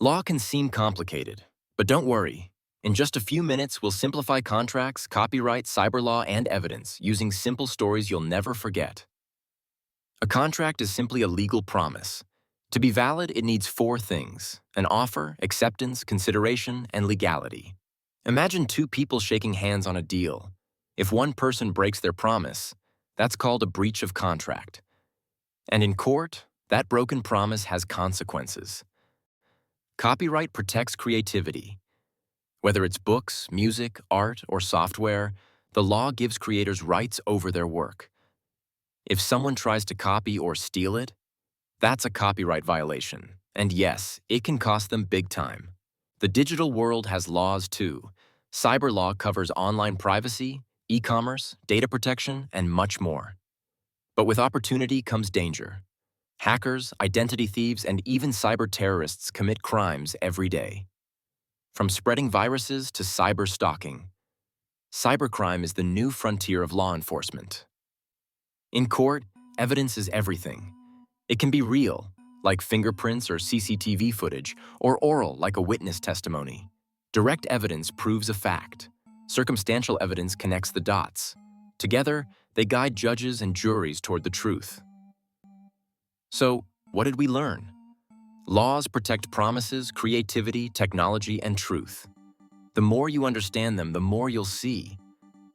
Law can seem complicated, but don't worry. In just a few minutes, we'll simplify contracts, copyright, cyber law, and evidence using simple stories you'll never forget. A contract is simply a legal promise. To be valid, it needs four things: an offer, acceptance, consideration, and legality. Imagine two people shaking hands on a deal. If one person breaks their promise, that's called a breach of contract. And in court, that broken promise has consequences. Copyright protects creativity. Whether it's books, music, art, or software, the law gives creators rights over their work. If someone tries to copy or steal it, that's a copyright violation. And yes, it can cost them big time. The digital world has laws too. Cyber law covers online privacy, e-commerce, data protection, and much more. But with opportunity comes danger. Hackers, identity thieves, and even cyber terrorists commit crimes every day. From spreading viruses to cyber stalking, cybercrime is the new frontier of law enforcement. In court, evidence is everything. It can be real, like fingerprints or CCTV footage, or oral, like a witness testimony. Direct evidence proves a fact. Circumstantial evidence connects the dots. Together, they guide judges and juries toward the truth. So, what did we learn? Laws protect promises, creativity, technology, and truth. The more you understand them, the more you'll see.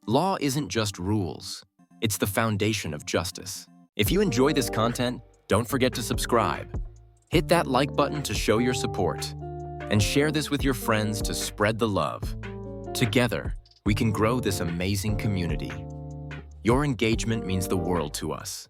Law isn't just rules. It's the foundation of justice. If you enjoy this content, don't forget to subscribe. Hit that like button to show your support. And share this with your friends to spread the love. Together, we can grow this amazing community. Your engagement means the world to us.